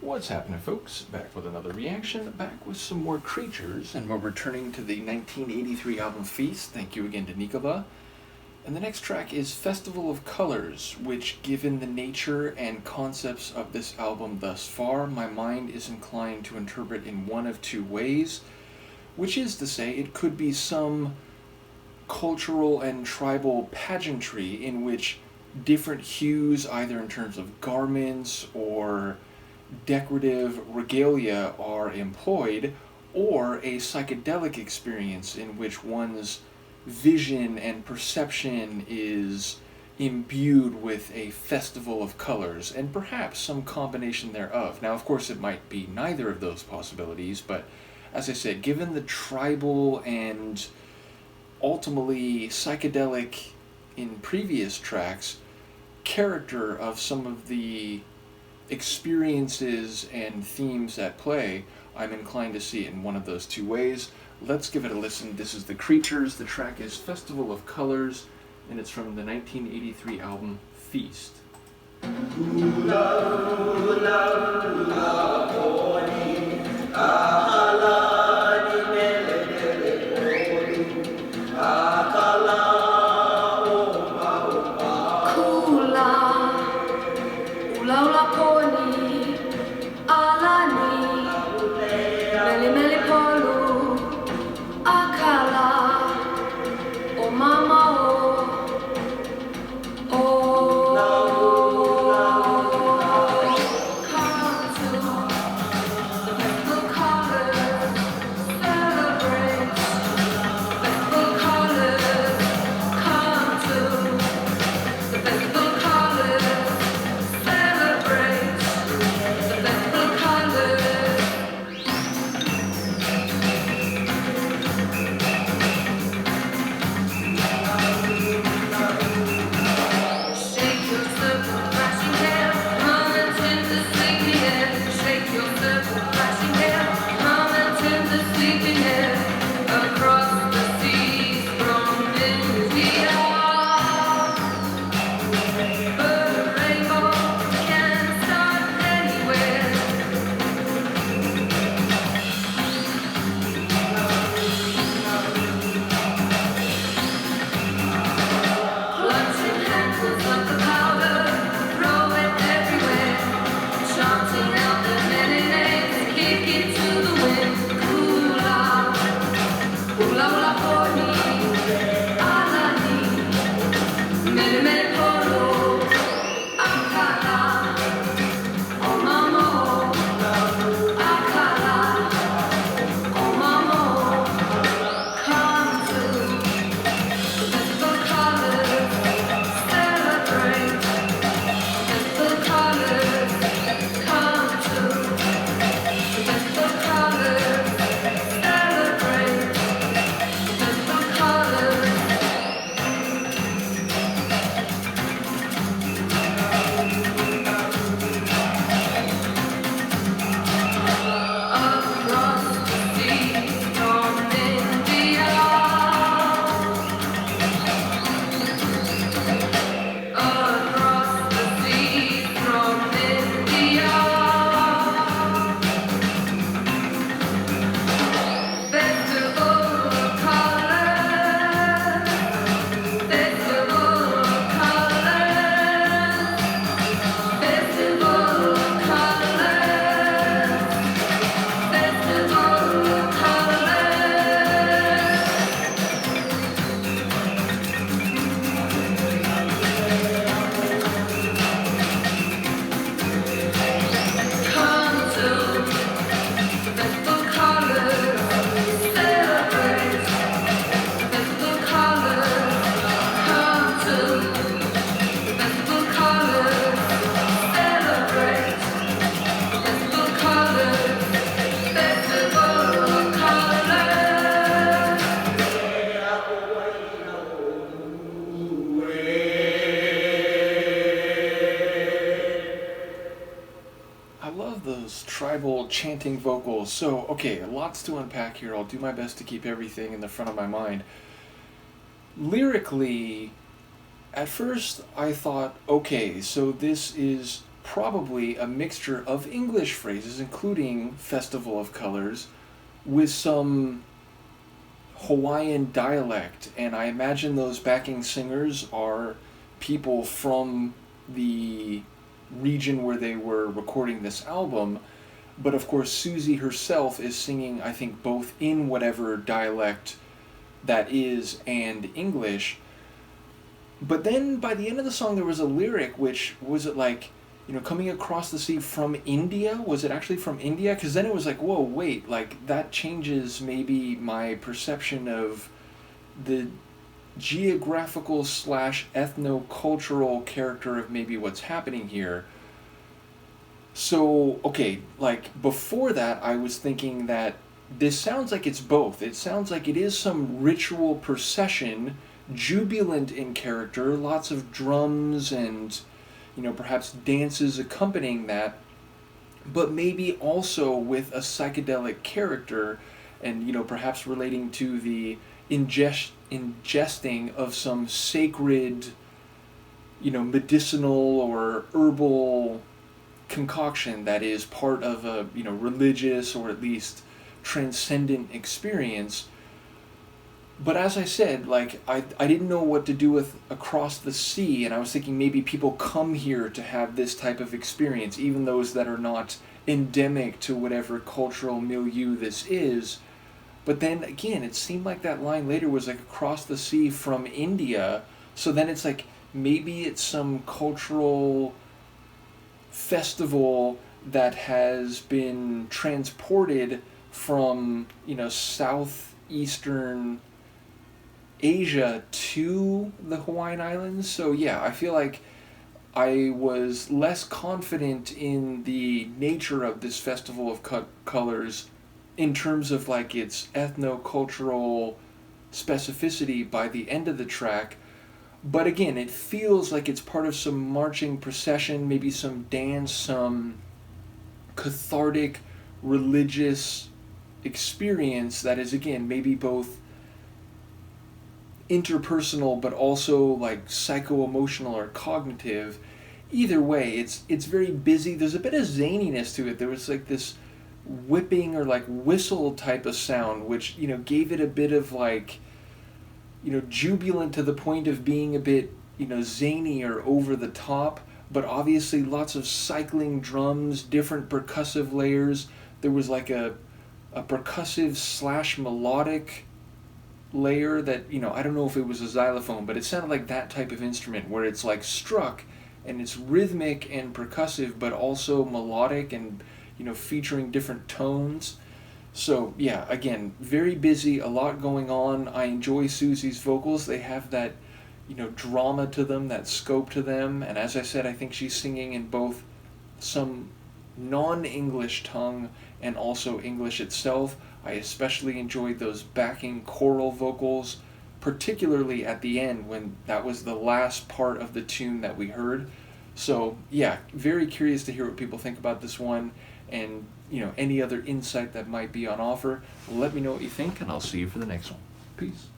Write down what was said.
What's happening, folks? Back with another reaction, back with some more creatures, and we're returning to the 1983 album Feast. Thank you again to Nicola. And the next track is Festival of Colors, which, given the nature and concepts of this album thus far, my mind is inclined to interpret in one of two ways, which is to say, it could be some cultural and tribal pageantry in which different hues, either in terms of garments or decorative regalia, are employed, or a psychedelic experience in which one's vision and perception is imbued with a festival of colors, and perhaps some combination thereof. Now, of course, it might be neither of those possibilities, but as I said, given the tribal and ultimately psychedelic in previous tracks character of some of the experiences and themes at play, I'm inclined to see it in one of those two ways. Let's give it a listen. This is The Creatures. The track is Festival of Colors, and it's from the 1983 album Feast. Tribal chanting vocals. So, okay, lots to unpack here. I'll do my best to keep everything in the front of my mind. Lyrically, at first I thought, okay, so this is probably a mixture of English phrases, including Festival of Colors, with some Hawaiian dialect, and I imagine those backing singers are people from the region where they were recording this album. But of course, Siouxsie herself is singing, I think, both in whatever dialect that is and English. But then by the end of the song, there was a lyric, which was it like, coming across the sea from India? Was it actually from India? Because then it was like, whoa, wait, like that changes maybe my perception of the geographical / ethno-cultural character of maybe what's happening here. So, okay, like before that, I was thinking that this sounds like it's both. It sounds like it is some ritual procession, jubilant in character, lots of drums and perhaps dances accompanying that, but maybe also with a psychedelic character and, perhaps relating to the ingesting of some sacred, medicinal or herbal concoction that is part of a, religious or at least transcendent experience. But as I said, like, I didn't know what to do with Across the Sea, and I was thinking maybe people come here to have this type of experience, even those that are not endemic to whatever cultural milieu this is. But then, again, it seemed like that line later was like Across the Sea from India, so then it's like maybe it's some cultural festival that has been transported from, southeastern Asia to the Hawaiian Islands. So yeah, I feel like I was less confident in the nature of this Festival of Colors in terms of like its ethno-cultural specificity by the end of the track. But again, it feels like it's part of some marching procession, maybe some dance, some cathartic religious experience that is, again, maybe both interpersonal but also like psycho-emotional or cognitive. Either way, it's very busy. There's a bit of zaniness to it. There was like this whipping or like whistle type of sound, which gave it a bit of like jubilant to the point of being a bit zany or over the top. But obviously lots of cycling drums, different percussive layers. There was like a percussive / melodic layer that, I don't know if it was a xylophone, but it sounded like that type of instrument where it's like struck and it's rhythmic and percussive, but also melodic and, featuring different tones. So yeah, again, very busy, a lot going on. I enjoy Siouxsie's vocals. They have that, drama to them, that scope to them. And as I said, I think she's singing in both some non-English tongue and also English itself. I especially enjoyed those backing choral vocals, particularly at the end when that was the last part of the tune that we heard. So yeah, very curious to hear what people think about this one, and any other insight that might be on offer. Let me know what you think, and I'll see you for the next one. Peace.